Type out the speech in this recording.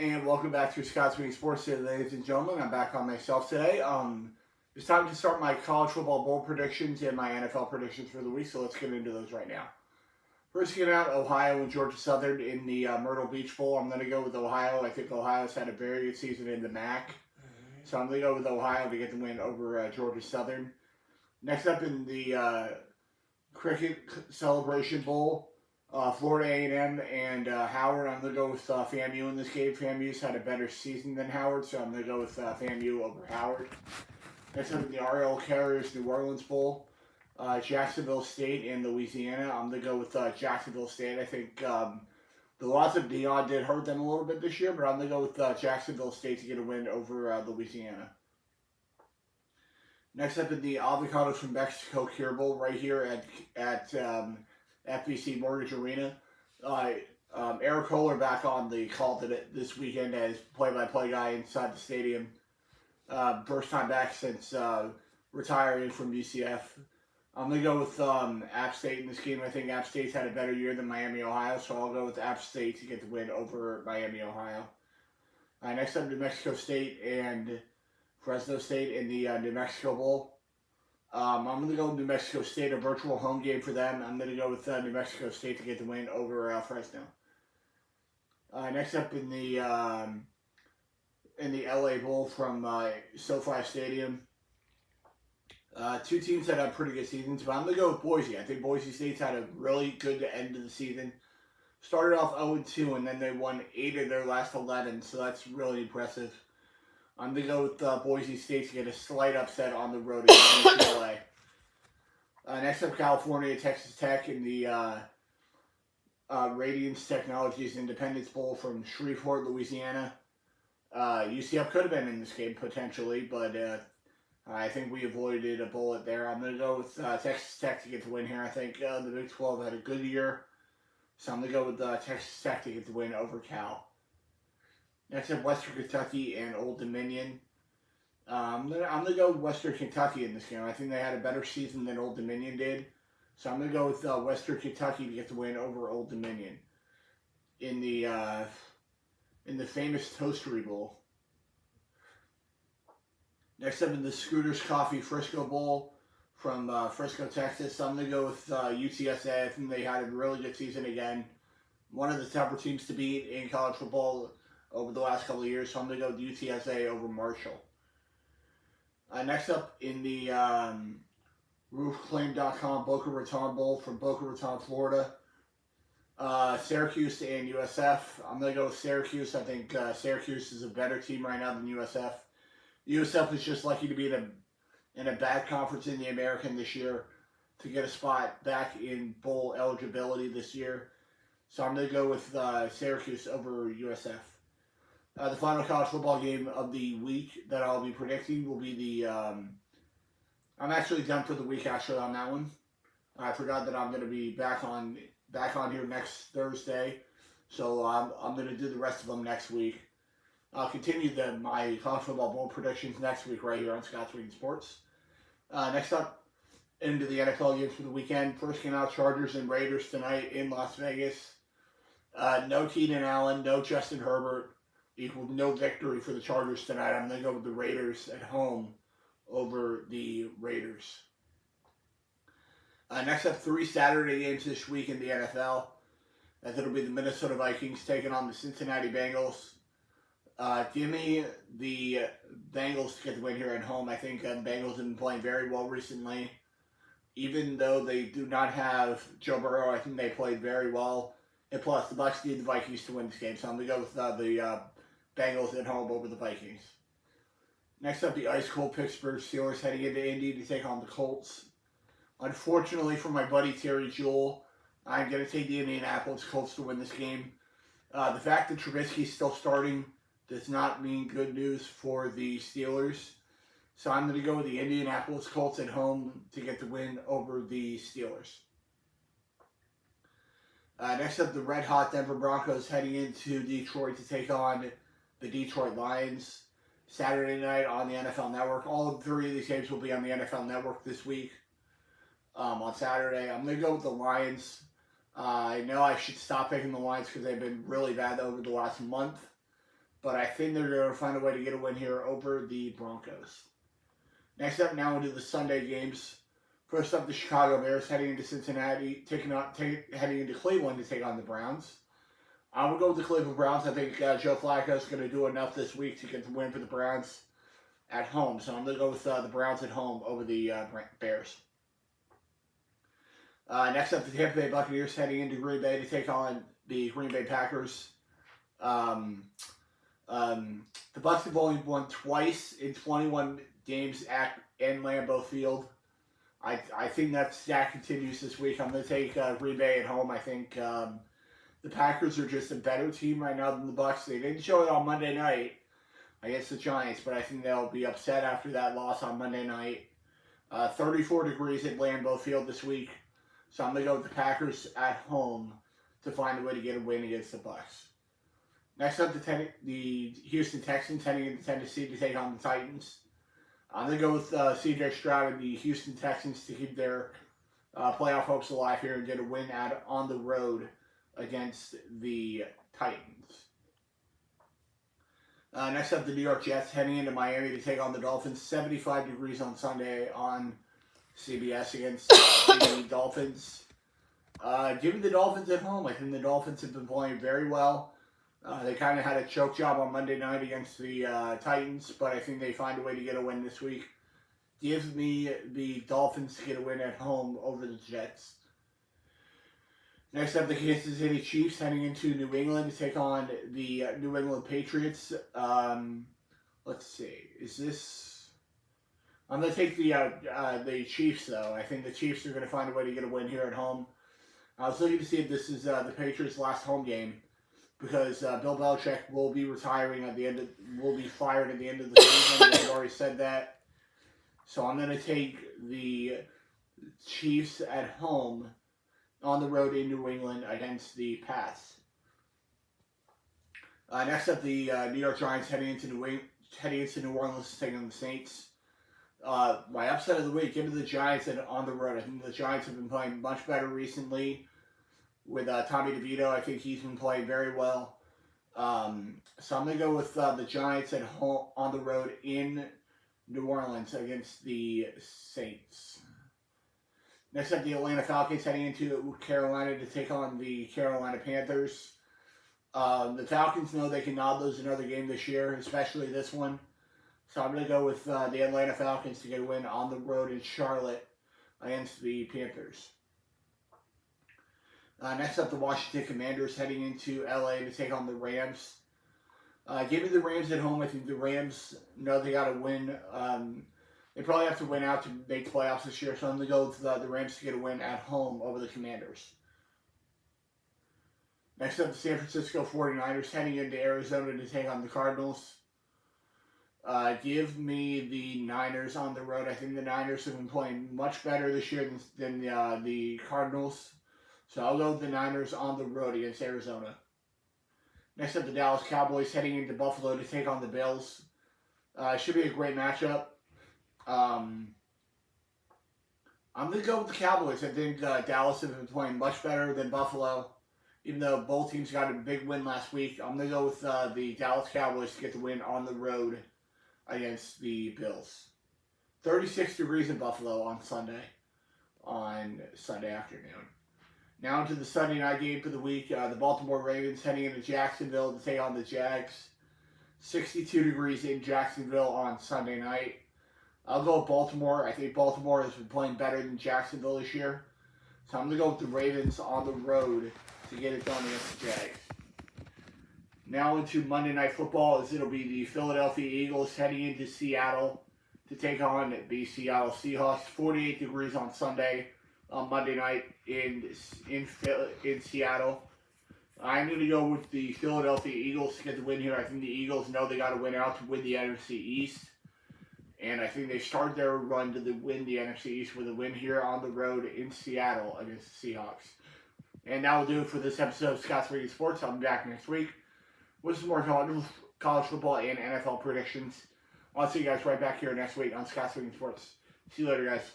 And welcome back to Scott's Swing Sports today, ladies and gentlemen. I'm back on myself today. It's time to start my college football bowl predictions and my NFL predictions for the week, so let's get into those right now. First, get out Ohio and Georgia Southern in the Myrtle Beach Bowl. I'm going to go with Ohio. I think Ohio's had a very good season in the MAC, so I'm going to go with Ohio to get the win over Georgia Southern. Next up in the Cricket Celebration Bowl, Florida A&M and Howard. I'm going to go with FAMU in this game. FAMU's had a better season than Howard, so I'm going to go with FAMU over Howard. Next up in the RL Carriers New Orleans Bowl, Jacksonville State and Louisiana. I'm going to go with Jacksonville State. I think the loss of Dion did hurt them a little bit this year, but I'm going to go with Jacksonville State to get a win over Louisiana. Next up in the Avocados from Mexico Cure Bowl right here at FBC Mortgage Arena. Eric Kohler back on the call this weekend as play-by-play guy inside the stadium. First time back since retiring from UCF. I'm going to go with App State in this game. I think App State's had a better year than Miami, Ohio, so I'll go with App State to get the win over Miami, Ohio. Next up, New Mexico State and Fresno State in the New Mexico Bowl. I'm going to go New Mexico State, a virtual home game for them. I'm going to go with New Mexico State to get the win over Fresno. Next up in the LA Bowl from SoFi Stadium. Two teams that have pretty good seasons, but I'm going to go with Boise. I think Boise State's had a really good end of the season. Started off 0-2, and then they won 8 of their last 11, so that's really impressive. I'm going to go with Boise State to get a slight upset on the road against UCLA. Next up, California, Texas Tech in the Radiance Technologies Independence Bowl from Shreveport, Louisiana. UCF could have been in this game potentially, but I think we avoided a bullet there. I'm going to go with Texas Tech to get the win here. I think the Big 12 had a good year, so I'm going to go with Texas Tech to get the win over Cal. Next up, Western Kentucky and Old Dominion. I'm gonna go with Western Kentucky in this game. I think they had a better season than Old Dominion did, so I'm gonna go with Western Kentucky to get the win over Old Dominion in the famous Toastery Bowl. Next up in the Scooters Coffee Frisco Bowl from Frisco, Texas. I'm gonna go with UTSA. I think they had a really good season again. One of the tougher teams to beat in college football over the last couple of years, so I'm going to go with UTSA over Marshall. Next up in the roofclaim.com Boca Raton Bowl from Boca Raton, Florida. Syracuse and USF. I'm going to go with Syracuse. I think Syracuse is a better team right now than USF. USF is just lucky to be in a bad conference in the American this year to get a spot back in bowl eligibility this year. So I'm going to go with Syracuse over USF. The final college football game of the week that I'll be predicting will be the... I'm actually done for the week actually on that one. I forgot that I'm going to be back on here next Thursday. So I'm going to do the rest of them next week. I'll continue my college football bowl predictions next week right here on Scott's Swing Sports. Next up, into the NFL games for the weekend. First came out Chargers and Raiders tonight in Las Vegas. No Keenan Allen, no Justin Herbert. Equal no victory for the Chargers tonight. I'm going to go with the Raiders at home over the Raiders. Next up, 3 Saturday games this week in the NFL. As it'll be the Minnesota Vikings taking on the Cincinnati Bengals. Give me the Bengals to get the win here at home. I think Bengals have been playing very well recently. Even though they do not have Joe Burrow, I think they played very well. And plus, the Bucs need the Vikings to win this game, so I'm going to go with the Bengals at home over the Vikings. Next up, the ice-cold Pittsburgh Steelers heading into Indy to take on the Colts. Unfortunately for my buddy Terry Jewell, I'm going to take the Indianapolis Colts to win this game. The fact that Trubisky's still starting does not mean good news for the Steelers. So I'm going to go with the Indianapolis Colts at home to get the win over the Steelers. Next up, the red-hot Denver Broncos heading into Detroit to take on the Detroit Lions. Saturday night on the NFL Network. All 3 of these games will be on the NFL Network this week. On Saturday, I'm going to go with the Lions. I know I should stop picking the Lions because they've been really bad over the last month. but I think they're going to find a way to get a win here over the Broncos. Next up, now into the Sunday games. First up, the Chicago Bears heading into Cincinnati, heading into Cleveland to take on the Browns. I would go with the Cleveland Browns. I think Joe Flacco is going to do enough this week to get the win for the Browns at home. So I'm going to go with the Browns at home over the Bears. Next up, the Tampa Bay Buccaneers heading into Green Bay to take on the Green Bay Packers. The Bucs have only won twice in 21 games in Lambeau Field. I think that stat continues this week. I'm going to take Green Bay at home. I think the Packers are just a better team right now than the Bucs. They didn't show it on Monday night against the Giants, but I think they'll be upset after that loss on Monday night. 34 degrees at Lambeau Field this week, so I'm going to go with the Packers at home to find a way to get a win against the Bucs. Next up, the Houston Texans heading into Tennessee to take on the Titans. I'm going to go with C.J. Stroud and the Houston Texans to keep their playoff hopes alive here and get a win on the road against the Titans. Next up, the New York Jets heading into Miami to take on the Dolphins. 75 degrees on Sunday on CBS against the Dolphins. Give me the Dolphins at home. I think the Dolphins have been playing very well. They kind of had a choke job on Monday night against the Titans, but I think they find a way to get a win this week. Give me the Dolphins to get a win at home over the Jets. Next up, the Kansas City Chiefs heading into New England to take on the New England Patriots. Let's see. I'm going to take the Chiefs, though. I think the Chiefs are going to find a way to get a win here at home. I was looking to see if this is the Patriots' last home game, because Bill Belichick will be retiring will be fired at the end of the season. They've already said that. So I'm going to take the Chiefs at home on the road in New England against the Pats. Next up, the New York Giants heading into New Orleans to take on the Saints. My upset of the week, give me the Giants on the road. I think the Giants have been playing much better recently with Tommy DeVito. I think he's been playing very well. So I'm going to go with the Giants at home on the road in New Orleans against the Saints. Next up, the Atlanta Falcons heading into Carolina to take on the Carolina Panthers. The Falcons know they cannot lose another game this year, especially this one. So I'm going to go with the Atlanta Falcons to get a win on the road in Charlotte against the Panthers. Next up, the Washington Commanders heading into LA to take on the Rams. Give me the Rams at home. I think the Rams know they got to win. They probably have to win out to make the playoffs this year, so I'm going to go with the Rams to get a win at home over the Commanders. Next up, the San Francisco 49ers heading into Arizona to take on the Cardinals. Give me the Niners on the road. I think the Niners have been playing much better this year than the Cardinals. So I'll go with the Niners on the road against Arizona. Next up, the Dallas Cowboys heading into Buffalo to take on the Bills. Should be a great matchup. I'm going to go with the Cowboys. I think Dallas have been playing much better than Buffalo. Even though both teams got a big win last week, I'm going to go with the Dallas Cowboys to get the win on the road against the Bills. 36 degrees in Buffalo on Sunday afternoon. Now into the Sunday night game for the week. The Baltimore Ravens heading into Jacksonville to take on the Jags. 62 degrees in Jacksonville on Sunday night. I'll go with Baltimore. I think Baltimore has been playing better than Jacksonville this year. So I'm going to go with the Ravens on the road to get it done against the Jags. Now into Monday Night Football, as it'll be the Philadelphia Eagles heading into Seattle to take on the Seattle Seahawks. 48 degrees on Monday night in Seattle. I'm going to go with the Philadelphia Eagles to get the win here. I think the Eagles know they got to win out to win the NFC East. And I think they start their run to win the NFC East with a win here on the road in Seattle against the Seahawks. And that will do it for this episode of Scott Swinging Sports. I'll be back next week with some more college football and NFL predictions. I'll see you guys right back here next week on Scott Swinging Sports. See you later, guys.